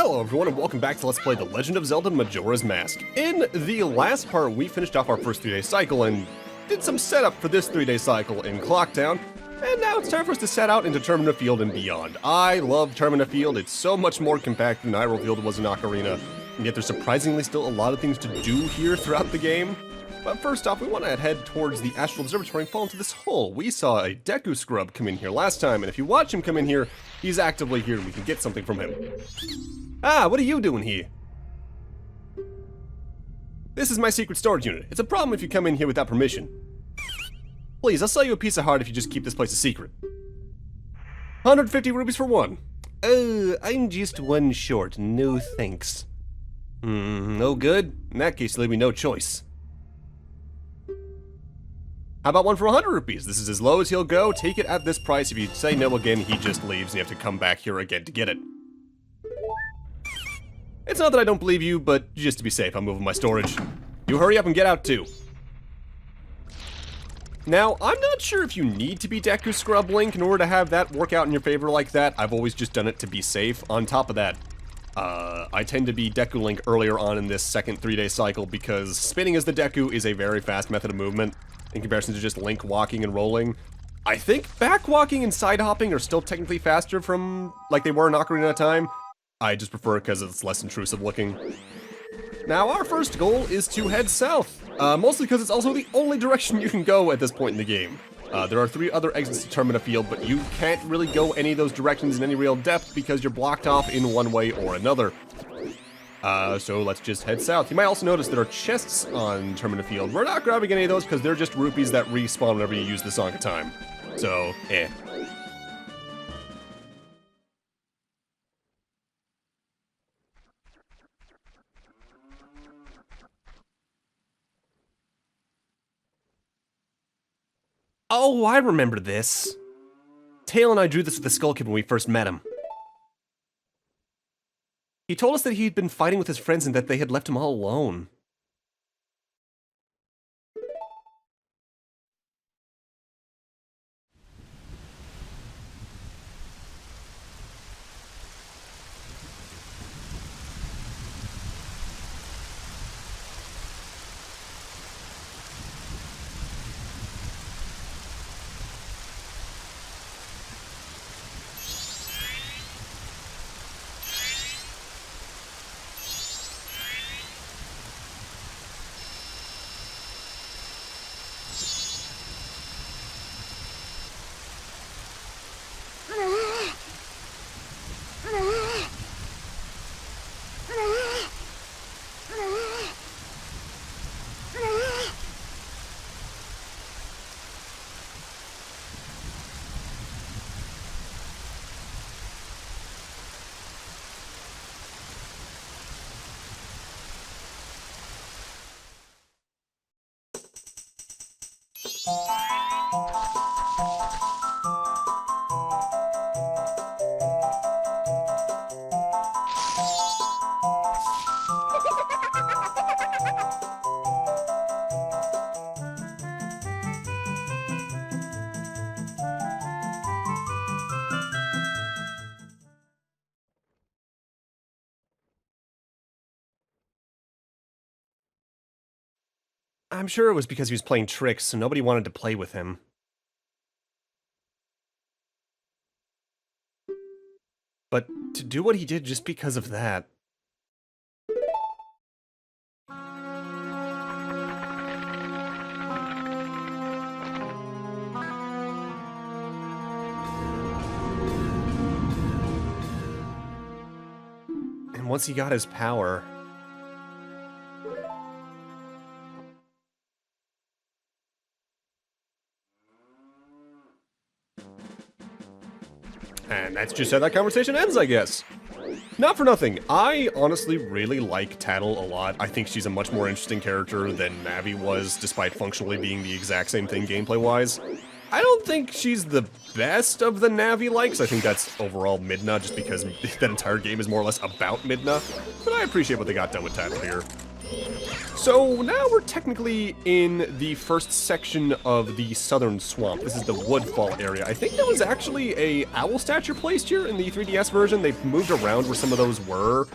Hello everyone and welcome back to Let's Play The Legend of Zelda Majora's Mask. In the last part, we finished off our first 3-day cycle and did some setup for this 3-day cycle in Clocktown, and now it's time for us to set out into Termina Field and beyond. I love Termina Field, it's so much more compact than Hyrule Field was in Ocarina, and yet there's surprisingly still a lot of things to do here throughout the game. But first off, we want to head towards the Astral Observatory and fall into this hole. We saw a Deku Scrub come in here last time, and if you watch him come in here, he's actively here and we can get something from him. Ah, what are you doing here? This is my secret storage unit. It's a problem if you come in here without permission. Please, I'll sell you a piece of heart if you just keep this place a secret. 150 rubies for one. I'm just one short. No thanks. No good? In that case, leave me no choice. How about one for 100 rupees? This is as low as he'll go. Take it at this price. If you say no again, he just leaves and you have to come back here again to get it. It's not that I don't believe you, but just to be safe, I'm moving my storage. You hurry up and get out too. Now, I'm not sure if you need to be Deku Scrub Link in order to have that work out in your favor like that. I've always just done it to be safe. On top of that, I tend to be Deku Link earlier on in this second 3-day cycle because spinning as the Deku is a very fast method of movement in comparison to just Link walking and rolling. I think back walking and side hopping are still technically faster from like they were in Ocarina of Time. I just prefer it because it's less intrusive looking. Now our first goal is to head south, mostly because it's also the only direction you can go at this point in the game. There are 3 other exits to Termina Field, but you can't really go any of those directions in any real depth because you're blocked off in one way or another. So let's just head south. You might also notice there are chests on Termina Field. We're not grabbing any of those because they're just rupees that respawn whenever you use the Song of Time. So, eh. Oh, I remember this. Tail and I drew this with the Skull Kid when we first met him. He told us that he'd been fighting with his friends and that they had left him all alone. I'm sure it was because he was playing tricks, so nobody wanted to play with him. But to do what he did just because of that... And once he got his power... And that's just how that conversation ends, I guess. Not for nothing, I honestly really like Tattle a lot. I think she's a much more interesting character than Navi was, despite functionally being the exact same thing gameplay-wise. I don't think she's the best of the Navi-likes. I think that's overall Midna, just because that entire game is more or less about Midna. But I appreciate what they got done with Title here. So now we're technically in the first section of the Southern Swamp. This is the Woodfall area. I think there was actually a owl statue placed here in the 3DS version. They've moved around where some of those were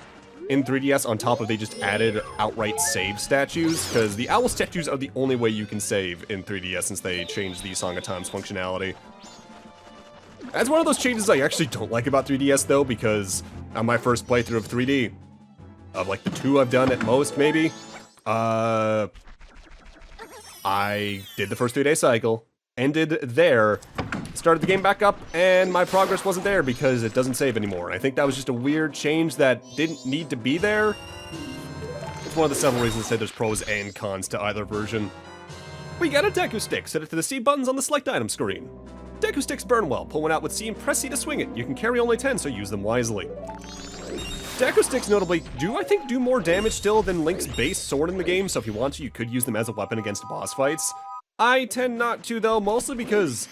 in 3DS on top of they just added outright save statues, because the owl statues are the only way you can save in 3DS since they changed the Song of Times functionality. That's one of those changes I actually don't like about 3DS though, because on my first playthrough of 3D, of like the 2 I've done at most maybe, I did the first 3-day cycle, ended there, started the game back up, and my progress wasn't there because it doesn't save anymore. I think that was just a weird change that didn't need to be there. It's one of the several reasons I said there's pros and cons to either version. We got a Deku Stick. Set it to the C buttons on the select item screen. Deku Sticks burn well. Pull one out with C and press C to swing it. You can carry only 10, so use them wisely. Deku Sticks notably do more damage still than Link's base sword in the game, so if you want to, you could use them as a weapon against boss fights. I tend not to though, mostly because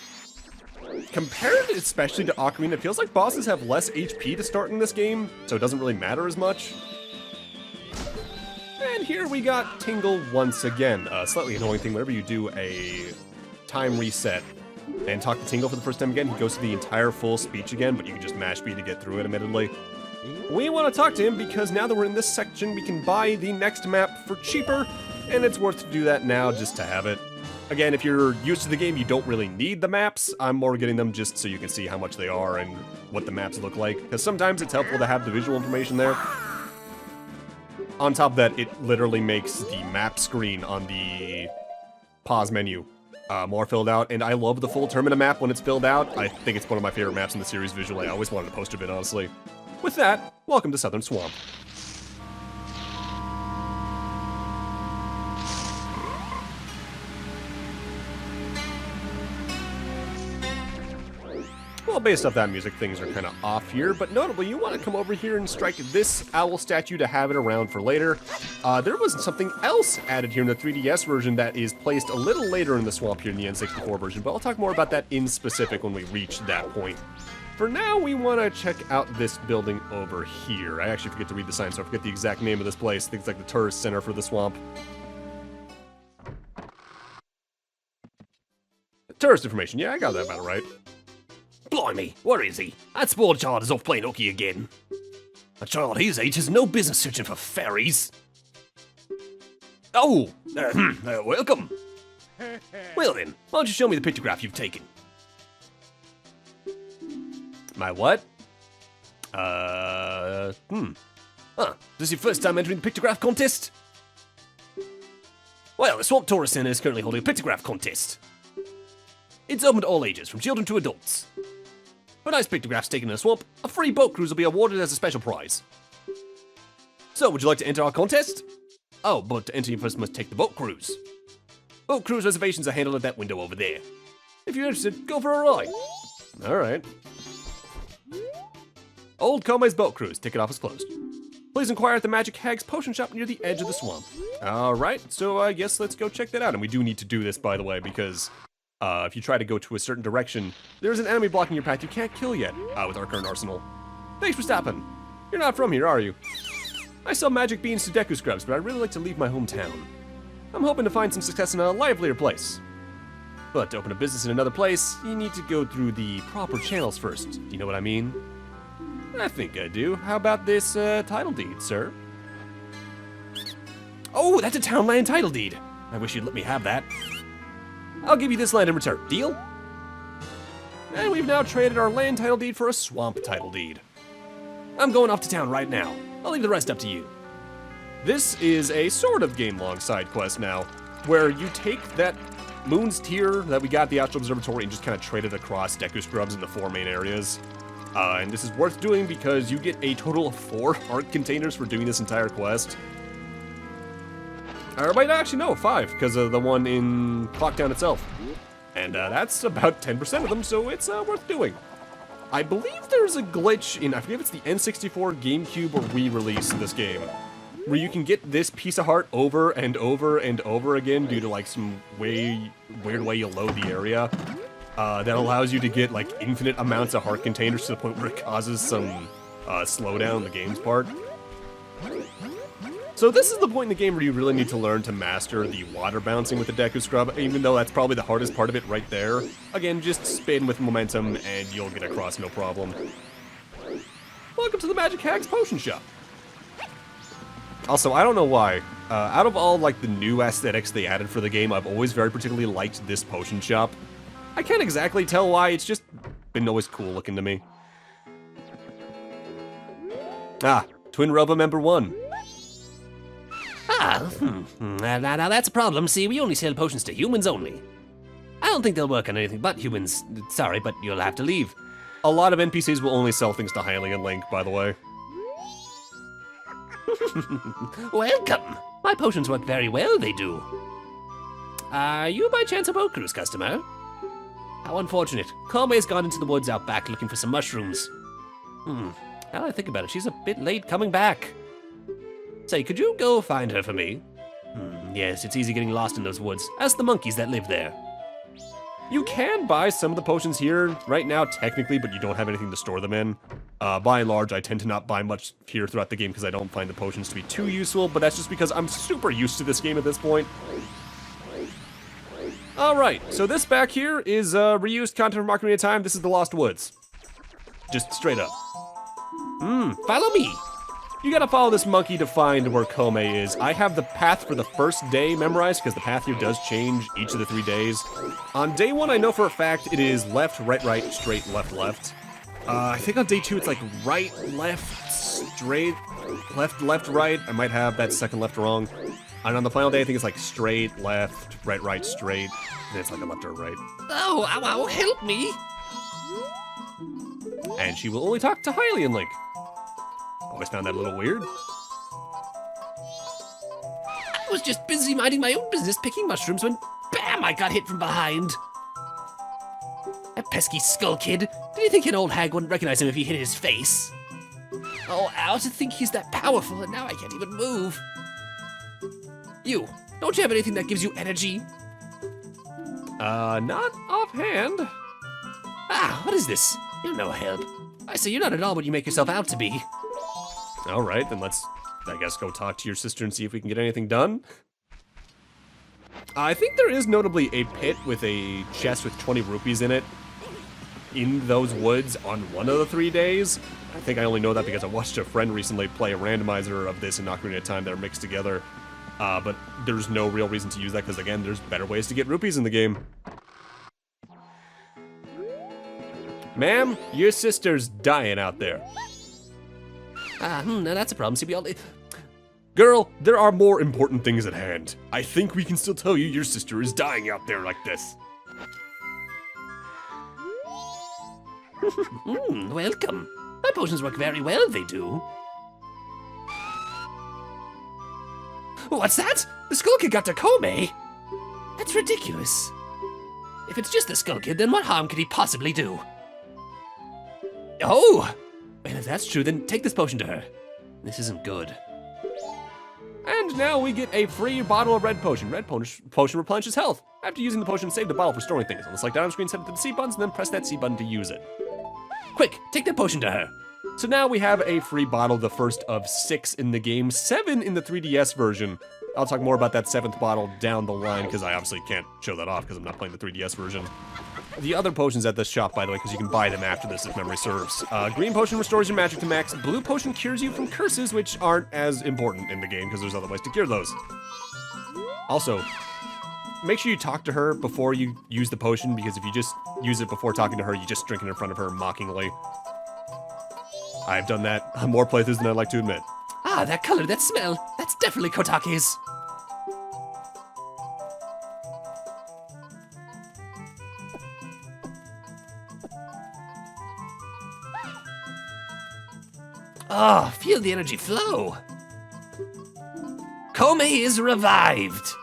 compared especially to Ocarina, it feels like bosses have less HP to start in this game, so it doesn't really matter as much. And here we got Tingle once again. Slightly annoying thing, whenever you do a time reset and talk to Tingle for the first time again, he goes through the entire full speech again, but you can just mash B to get through it, admittedly. We want to talk to him because now that we're in this section, we can buy the next map for cheaper, and it's worth to do that now just to have it. Again, if you're used to the game, you don't really need the maps. I'm more getting them just so you can see how much they are and what the maps look like, because sometimes it's helpful to have the visual information there. On top of that, it literally makes the map screen on the pause menu more filled out, and I love the full Termina map when it's filled out. I think it's one of my favorite maps in the series visually. I always wanted to post a bit, honestly. With that, welcome to Southern Swamp. Well, based off that music, things are kind of off here, but notably, you want to come over here and strike this owl statue to have it around for later. There was something else added here in the 3DS version that is placed a little later in the swamp here in the N64 version, but I'll talk more about that in specific when we reach that point. For now, we want to check out this building over here. I actually forget to read the sign, so I forget the exact name of this place. I think it's like the tourist center for the swamp. Tourist information, yeah, I got that about right. Blimey, where is he? That spoiled child is off playing hooky again. A child his age has no business searching for fairies. Oh, welcome. Well then, why don't you show me the pictograph you've taken? My what? Huh, this is your first time entering the pictograph contest? Well, the Swamp Tourist Center is currently holding a pictograph contest. It's open to all ages, from children to adults. For nice pictographs taken in a swamp, a free boat cruise will be awarded as a special prize. So, would you like to enter our contest? Oh, but to enter you first must take the boat cruise. Boat cruise reservations are handled at that window over there. If you're interested, go for a ride. Alright. Old Kome's boat cruise, ticket office closed. Please inquire at the Magic Hag's potion shop near the edge of the swamp. Alright, so I guess let's go check that out. And we do need to do this, by the way, because if you try to go to a certain direction, there's an enemy blocking your path you can't kill yet with our current arsenal. Thanks for stopping. You're not from here, are you? I sell magic beans to Deku Scrubs, but I'd really like to leave my hometown. I'm hoping to find some success in a livelier place. But to open a business in another place, you need to go through the proper channels first. Do you know what I mean? I think I do. How about this title deed, sir? Oh, that's a town land title deed. I wish you'd let me have that. I'll give you this land in return. Deal? And we've now traded our land title deed for a swamp title deed. I'm going off to town right now. I'll leave the rest up to you. This is a sort of game-long side quest now, where you take that Moon's Tier that we got at the Astral Observatory and just kind of trade it across Deku Scrubs in the 4 main areas. And this is worth doing because you get a total of 4 heart containers for doing this entire quest. Or might actually no, 5, because of the one in Clocktown itself. And that's about 10% of them, so it's worth doing. I believe there's a glitch in, I forget if it's the N64, GameCube, or Wii release in this game, where you can get this piece of heart over and over and over again due to like some weird way you load the area. that allows you to get like infinite amounts of heart containers to the point where it causes some slowdown in the game's part. So this is the point in the game where you really need to learn to master the water bouncing with the Deku Scrub, even though that's probably the hardest part of it right there. Again, just spin with momentum and you'll get across no problem. Welcome to the Magic Hacks Potion Shop. Also, I don't know why. Out of all like the new aesthetics they added for the game, I've always very particularly liked this potion shop. I can't exactly tell why, it's just been always cool looking to me. Ah, Twin Robo Member 1. Now that's a problem. See, we only sell potions to humans only. I don't think they'll work on anything but humans. Sorry, but you'll have to leave. A lot of NPCs will only sell things to Hylian and Link, by the way. Welcome. My potions work very well, they do. Are you by chance a boat cruise customer? How unfortunate. Kome's gone into the woods out back looking for some mushrooms. Now that I think about it, she's a bit late coming back. Say, could you go find her for me? Yes, it's easy getting lost in those woods. Ask the monkeys that live there. You can buy some of the potions here right now, technically, but you don't have anything to store them in. By and large, I tend to not buy much here throughout the game because I don't find the potions to be too useful, but that's just because I'm super used to this game at this point. Alright, so this back here is reused content from Ocarina of Time. This is the Lost Woods. Just straight up. Follow me. You gotta follow this monkey to find where Kome is. I have the path for the first day memorized because the path here does change each of the 3 days. On day 1, I know for a fact it is left, right, right, straight, left, left. I think on day 2 it's like right, left, straight, left, left, right. I might have that second left wrong. And on the final day I think it's like straight, left, right, right, straight. And it's like a left or a right. Oh, ow, help me. And she will only talk to Hylian Link. Always found that a little weird. I was just busy minding my own business picking mushrooms when bam, I got hit from behind. That pesky skull kid. Did you think an old hag wouldn't recognize him if he hit his face? Oh, ow, to think he's that powerful and now I can't even move. You, don't you have anything that gives you energy? Not offhand. Ah, what is this? You're no help. I say you're not at all what you make yourself out to be. Alright, then let's, I guess, go talk to your sister and see if we can get anything done. I think there is notably a pit with a chest with 20 rupees in it in those woods on one of the 3 days. I think I only know that because I watched a friend recently play a randomizer of this in Ocarina of Time that are mixed together. But there's no real reason to use that because, again, there's better ways to get rupees in the game. Ma'am, your sister's dying out there. Now that's a problem. See, we all... Girl, there are more important things at hand. I think we can still tell you your sister is dying out there like this. Welcome. My potions work very well, they do. What's that? The Skull Kid got to Kome? That's ridiculous. If it's just the Skull Kid, then what harm could he possibly do? Oh! And if that's true, then take this potion to her. This isn't good. And now we get a free bottle of red potion. Red potion replenishes health. After using the potion, save the bottle for storing things. On the select down screen, set it to the C buttons, and then press that C button to use it. Quick, take that potion to her. So now we have a free bottle, the first of 6 in the game, 7 in the 3DS version. I'll talk more about that 7th bottle down the line, because I obviously can't show that off because I'm not playing the 3DS version. The other potions at this shop, by the way, because you can buy them after this if memory serves. Green potion restores your magic to max. Blue potion cures you from curses, which aren't as important in the game because there's other ways to cure those. Also, make sure you talk to her before you use the potion, because if you just use it before talking to her, you just drink it in front of her mockingly. I've done that on more playthroughs than I'd like to admit. Ah, that color, that smell, that's definitely Kotake's. Oh, feel the energy flow. Kome is revived.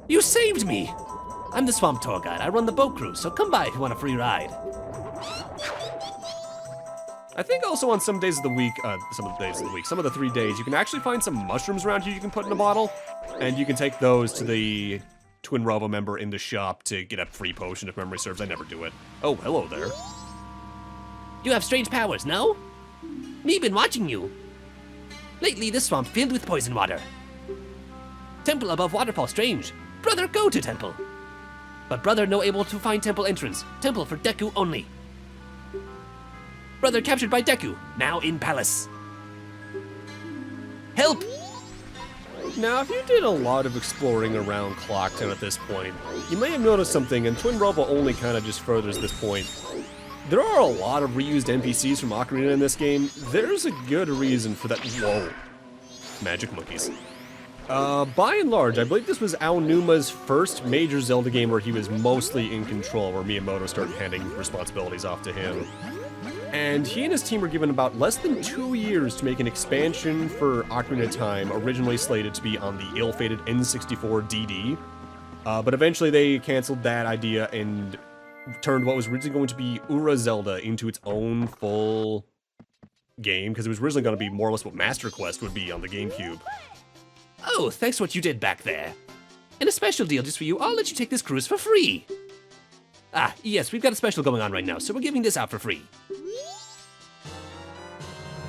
You saved me. I'm the swamp tour guide. I run the boat cruise, so come by if you want a free ride. I think also on some days of the week, some of the 3 days, you can actually find some mushrooms around here you can put in a bottle, and you can take those to the Twin Robo member in the shop to get a free potion if memory serves. I never do it. Oh, hello there. You have strange powers, no? Me been watching you. Lately, this swamp filled with poison water. Temple above waterfall strange. Brother, go to temple. But brother no able to find temple entrance. Temple for Deku only. Brother captured by Deku, now in palace. Help! Now, if you did a lot of exploring around Clocktown at this point, you may have noticed something, and Twin Robo only kind of just furthers this point. There are a lot of reused NPCs from Ocarina in this game. There's a good reason for that. Whoa. Magic monkeys. By and large, I believe this was Aonuma's first major Zelda game where he was mostly in control, where Miyamoto started handing responsibilities off to him. And he and his team were given about less than 2 years to make an expansion for Ocarina of Time, originally slated to be on the ill-fated N64 DD. But eventually they canceled that idea and turned what was originally going to be Ura Zelda into its own full game, because it was originally going to be more or less what Master Quest would be on the GameCube. Oh, thanks for what you did back there. And a special deal just for you, I'll let you take this cruise for free. Ah, yes, we've got a special going on right now, so we're giving this out for free.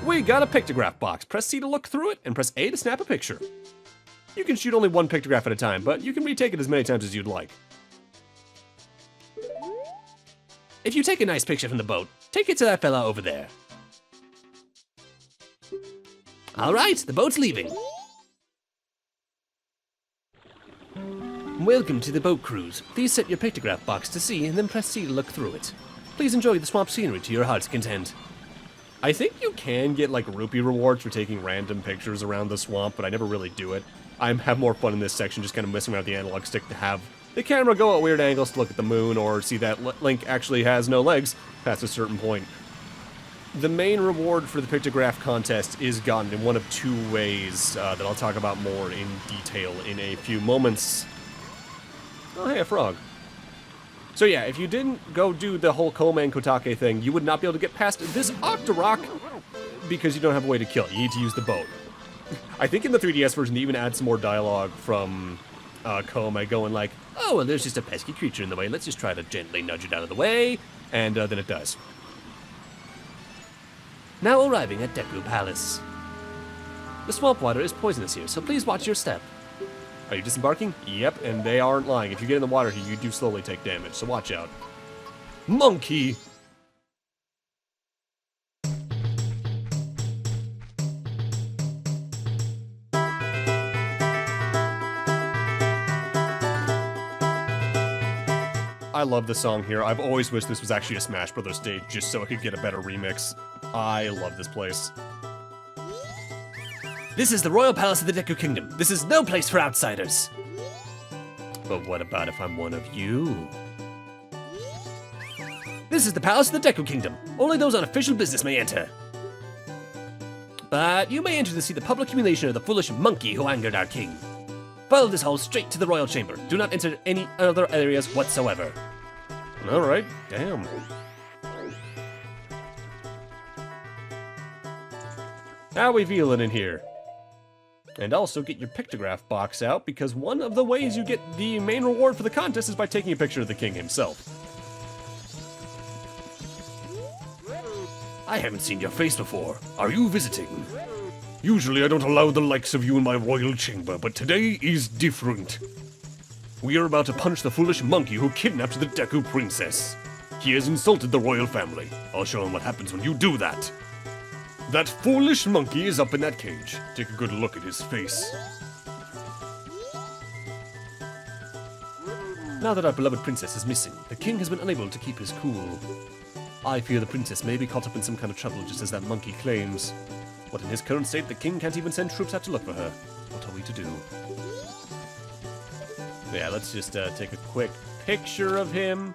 We got a pictograph box. Press C to look through it, and press A to snap a picture. You can shoot only one pictograph at a time, but you can retake it as many times as you'd like. If you take a nice picture from the boat, take it to that fella over there. All right, the boat's leaving. Welcome to the boat cruise. Please set your pictograph box to C and then press C to look through it. Please enjoy the swamp scenery to your heart's content. I think you can get like rupee rewards for taking random pictures around the swamp, but I never really do it. I have more fun in this section just kind of messing around with the analog stick to have the camera go at weird angles to look at the moon or see that Link actually has no legs past a certain point. The main reward for the pictograph contest is gotten in one of two ways that I'll talk about more in detail in a few moments. Oh, hey, a frog. So yeah, if you didn't go do the whole Koma and Kotake thing, you would not be able to get past this Octorok because you don't have a way to kill it. You need to use the boat. I think in the 3DS version they even add some more dialogue from Koma going like, oh, well, there's just a pesky creature in the way. Let's just try to gently nudge it out of the way. And then it does. Now arriving at Deku Palace. The swamp water is poisonous here, so please watch your step. Are you disembarking? Yep, and they aren't lying. If you get in the water here, you do slowly take damage, so watch out. Monkey! I love the song here. I've always wished this was actually a Smash Brothers stage just so I could get a better remix. I love this place. This is the Royal Palace of the Deku Kingdom. This is no place for outsiders. But what about if I'm one of you? This is the Palace of the Deku Kingdom. Only those on official business may enter. But you may enter to see the public humiliation of the foolish monkey who angered our king. Follow this hall straight to the royal chamber. Do not enter any other areas whatsoever. Alright, damn. How we feeling in here? And also get your pictograph box out, because one of the ways you get the main reward for the contest is by taking a picture of the king himself. I haven't seen your face before. Are you visiting? Usually I don't allow the likes of you in my royal chamber, but today is different. We are about to punish the foolish monkey who kidnapped the Deku princess. He has insulted the royal family. I'll show him what happens when you do that. That foolish monkey is up in that cage. Take a good look at his face. Now that our beloved princess is missing, the king has been unable to keep his cool. I fear the princess may be caught up in some kind of trouble, just as that monkey claims. But in his current state, the king can't even send troops out to look for her. What are we to do? Yeah, let's just take a quick picture of him.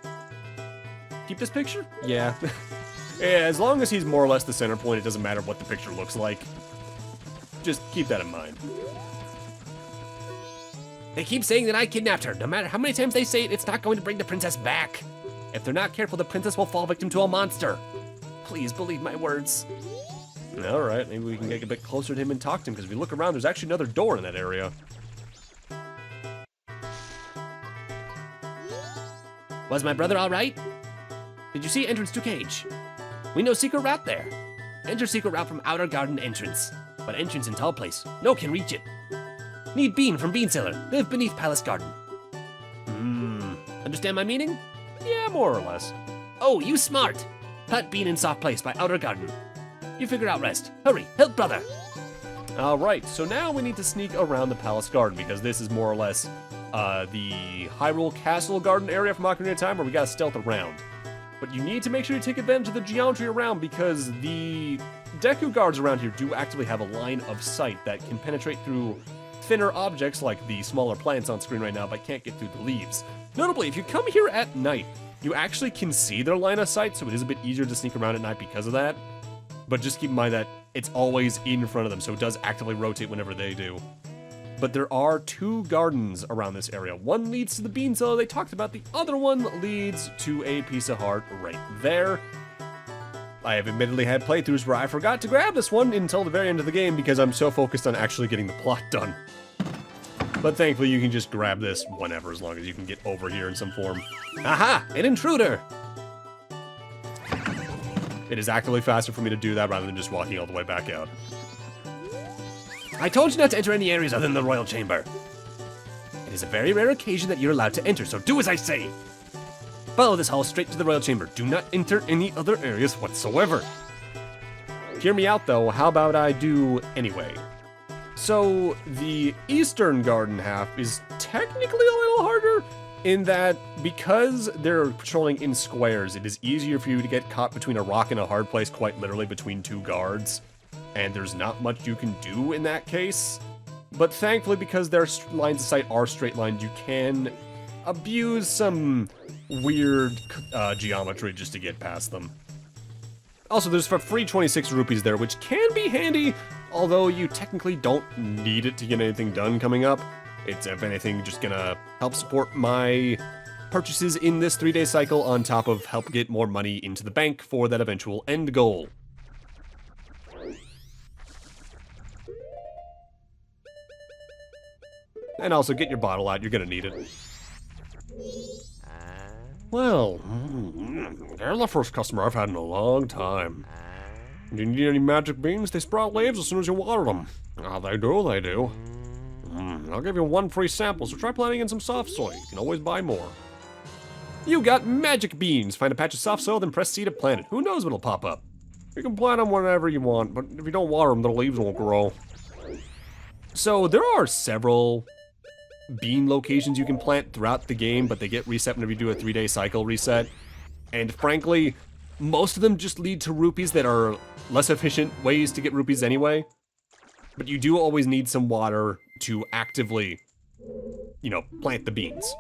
Keep this picture? Yeah. Yeah, as long as he's more or less the center point, it doesn't matter what the picture looks like. Just keep that in mind. They keep saying that I kidnapped her. No matter how many times they say it, it's not going to bring the princess back. If they're not careful, the princess will fall victim to a monster. Please believe my words. Alright, maybe we can get a bit closer to him and talk to him, because if we look around, there's actually another door in that area. Was my brother all right? Did you see entrance to cage? We know secret route there. Enter secret route from outer garden entrance. But entrance in tall place. No can reach it. Need bean from bean cellar. Live beneath palace garden. Understand my meaning? Yeah, more or less. Oh, you smart. Plant bean in soft place by outer garden. You figure out rest. Hurry, help brother. Alright, so now we need to sneak around the palace garden because this is more or less the Hyrule Castle garden area from Ocarina of Time where we gotta stealth around. But you need to make sure you take advantage of the geometry around because the Deku guards around here do actively have a line of sight that can penetrate through thinner objects like the smaller plants on screen right now but can't get through the leaves. Notably, if you come here at night, you actually can see their line of sight, so it is a bit easier to sneak around at night because of that. But just keep in mind that it's always in front of them, so it does actively rotate whenever they do. But there are 2 gardens around this area. One leads to the bean cellar they talked about, the other one leads to a piece of heart right there. I have admittedly had playthroughs where I forgot to grab this one until the very end of the game because I'm so focused on actually getting the plot done. But thankfully you can just grab this whenever as long as you can get over here in some form. Aha, an intruder. It is actively faster for me to do that rather than just walking all the way back out. I told you not to enter any areas other than the royal chamber. It is a very rare occasion that you're allowed to enter, so do as I say. Follow this hall straight to the royal chamber. Do not enter any other areas whatsoever. Hear me out though, how about I do anyway? So, the eastern garden half is technically a little harder in that because they're patrolling in squares, it is easier for you to get caught between a rock and a hard place, quite literally between 2 guards. And there's not much you can do in that case. But thankfully, because their lines of sight are straight lined, you can abuse some weird geometry just to get past them. Also, there's for free 26 rupees there, which can be handy, although you technically don't need it to get anything done coming up. It's, if anything, just gonna help support my purchases in this 3-day cycle on top of help get more money into the bank for that eventual end goal. And also, get your bottle out, you're gonna need it. Well, they're the first customer I've had in a long time. Do you need any magic beans? They sprout leaves as soon as you water them. Ah, they do, they do. I'll give you 1 free sample, so try planting in some soft soil. You can always buy more. You got magic beans! Find a patch of soft soil, then press C to plant it. Who knows what'll pop up? You can plant them whenever you want, but if you don't water them, the leaves won't grow. So, there are several bean locations you can plant throughout the game, but they get reset whenever you do a 3-day cycle reset. And frankly, most of them just lead to rupees that are less efficient ways to get rupees anyway. But you do always need some water to actively, you know, plant the beans.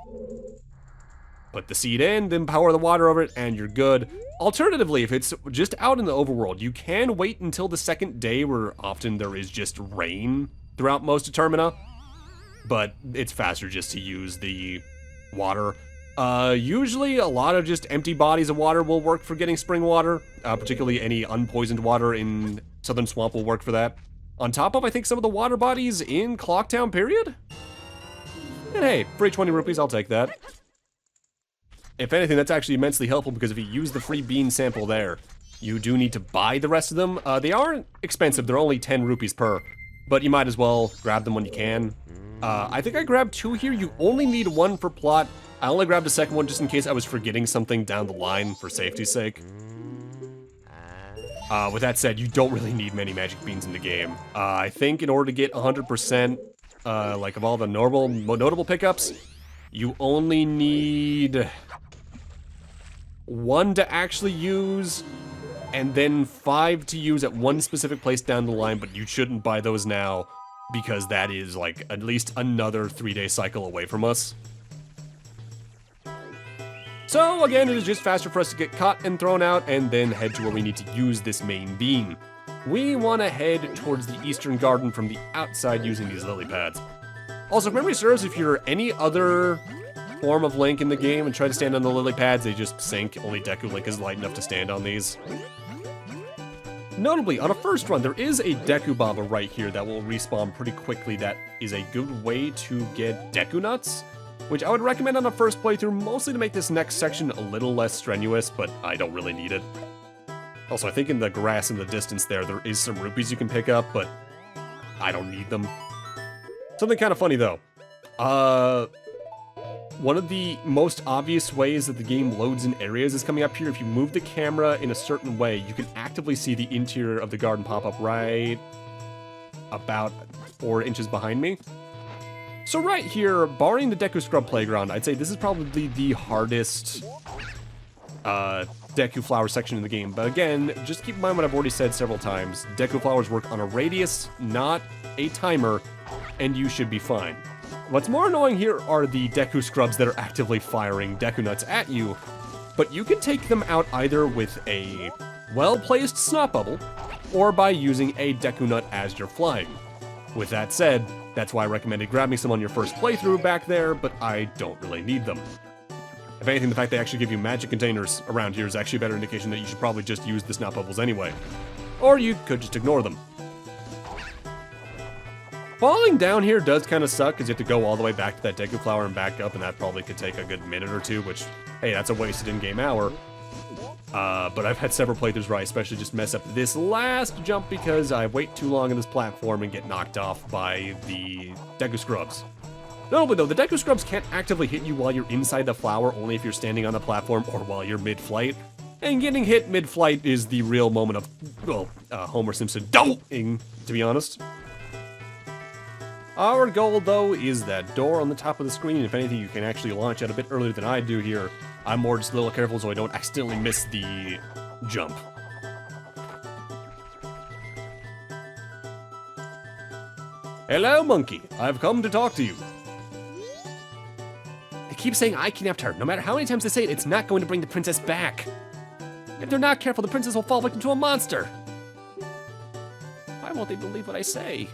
Put the seed in, then power the water over it, and you're good. Alternatively, if it's just out in the overworld, you can wait until the 2nd day where often there is just rain throughout most of Termina. But it's faster just to use the water. Usually a lot of just empty bodies of water will work for getting spring water. Particularly any unpoisoned water in Southern Swamp will work for that. On top of, I think, some of the water bodies in Clocktown, period? And hey, free 20 rupees, I'll take that. If anything, that's actually immensely helpful because if you use the free bean sample there, you do need to buy the rest of them. They aren't expensive, they're only 10 rupees per. But you might as well grab them when you can. I think I grabbed 2 here. You only need 1 for plot. I only grabbed a second one just in case I was forgetting something down the line for safety's sake. With that said, you don't really need many magic beans in the game. I think in order to get 100%, like of all the notable pickups, you only need 1 to actually use, and then 5 to use at 1 specific place down the line, but you shouldn't buy those now, because that is like at least another 3-day cycle away from us. So again, it is just faster for us to get caught and thrown out and then head to where we need to use this main bean. We want to head towards the eastern garden from the outside using these lily pads. Also, if memory serves, if you're any other form of Link in the game and try to stand on the lily pads, they just sink. Only Deku Link is light enough to stand on these. Notably, on a first run, there is a Deku Baba right here that will respawn pretty quickly. That is a good way to get Deku Nuts. which I would recommend on a first playthrough, mostly to make this next section a little less strenuous, but I don't really need it. Also, I think in the grass in the distance there is some rupees you can pick up, but I don't need them. Something kind of funny, though. One of the most obvious ways that the game loads in areas is coming up here. If you move the camera in a certain way, you can actively see the interior of the garden pop up right about 4 inches behind me. So right here, barring the Deku Scrub Playground, I'd say this is probably the hardest Deku Flower section in the game. But again, just keep in mind what I've already said several times. Deku Flowers work on a radius, not a timer, and you should be fine. What's more annoying here are the Deku Scrubs that are actively firing Deku Nuts at you, but you can take them out either with a well-placed Snot Bubble, or by using a Deku Nut as you're flying. With that said, that's why I recommended grabbing some on your first playthrough back there, but I don't really need them. If anything, the fact they actually give you magic containers around here is actually a better indication that you should probably just use the Snot Bubbles anyway. Or you could just ignore them. Falling down here does kind of suck, because you have to go all the way back to that Deku Flower and back up, and that probably could take a good minute or two, which, hey, that's a wasted in-game hour. But I've had several playthroughs where I especially just mess up this last jump because I wait too long on this platform and get knocked off by the Deku Scrubs. Notably though, the Deku Scrubs can't actively hit you while you're inside the flower, only if you're standing on the platform or while you're mid-flight. And getting hit mid-flight is the real moment of, well, Homer Simpson doing, to be honest. Our goal, though, is that door on the top of the screen. If anything, you can actually launch out a bit earlier than I do here. I'm more just a little careful so I don't accidentally miss the jump. Hello, monkey. I've come to talk to you. They keep saying I kidnapped her. No matter how many times they say it, it's not going to bring the princess back. If they're not careful, the princess will fall victim to a monster. Why won't they believe what I say?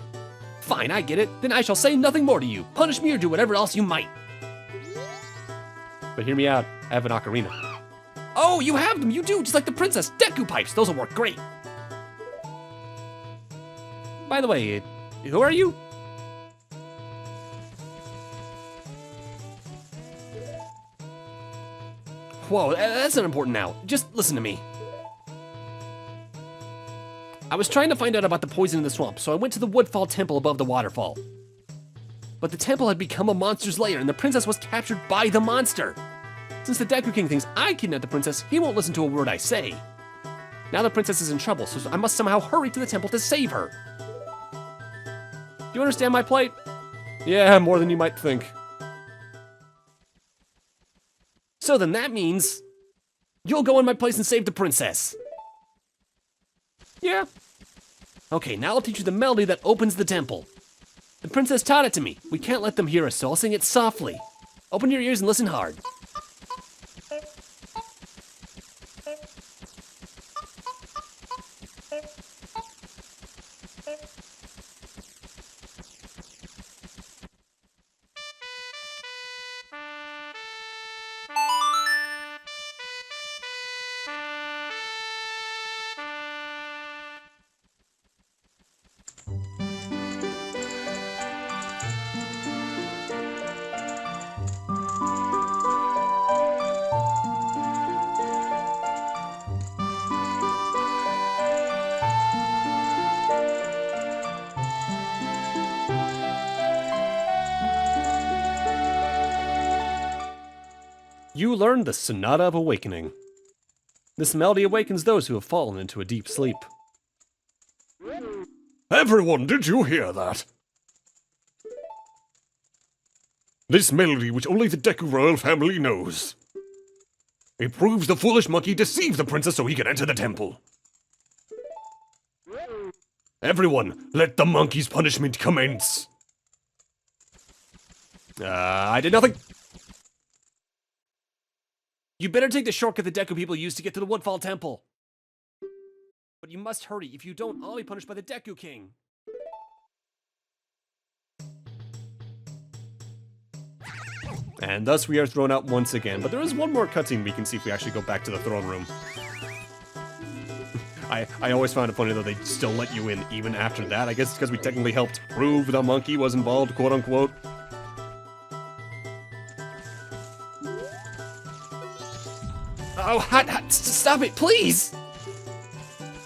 Fine, I get it. Then I shall say nothing more to you. Punish me or do whatever else you might. But hear me out. I have an ocarina. Oh, you have them. You do, just like the princess. Deku pipes. Those will work great. By the way, who are you? Whoa, that's not important now. Just listen to me. I was trying to find out about the poison in the swamp, so I went to the Woodfall Temple above the waterfall. But the temple had become a monster's lair, and the princess was captured by the monster. Since the Deku King thinks I kidnapped the princess, he won't listen to a word I say. Now the princess is in trouble, so I must somehow hurry to the temple to save her. Do you understand my plight? Yeah, more than you might think. So then that means you'll go in my place and save the princess. Yeah. Okay, now I'll teach you the melody that opens the temple. The princess taught it to me. We can't let them hear us, so I'll sing it softly. Open your ears and listen hard. You learned the Sonata of Awakening. This melody awakens those who have fallen into a deep sleep. Everyone, did you hear that? This melody, which only the Deku royal family knows. It proves the foolish monkey deceived the princess so he could enter the temple. Everyone, let the monkey's punishment commence. I did nothing. You better take the shortcut the Deku people use to get to the Woodfall Temple. But you must hurry. If you don't, I'll be punished by the Deku King. And thus we are thrown out once again. But there is one more cutscene we can see if we actually go back to the throne room. I always found it funny though they still let you in even after that. I guess it's because we technically helped prove the monkey was involved, quote unquote. Oh, stop it, please!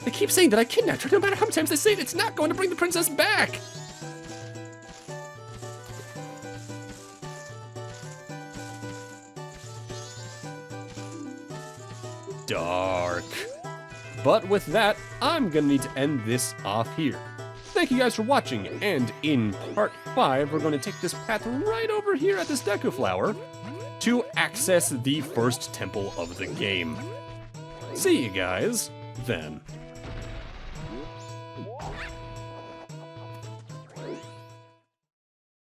They keep saying that I kidnapped her, no matter how many times they say it, it's not going to bring the princess back! Dark. But with that, I'm gonna need to end this off here. Thank you guys for watching, and in part 5, we're gonna take this path right over here at this Deku Flower to access the first temple of the game. See you guys then.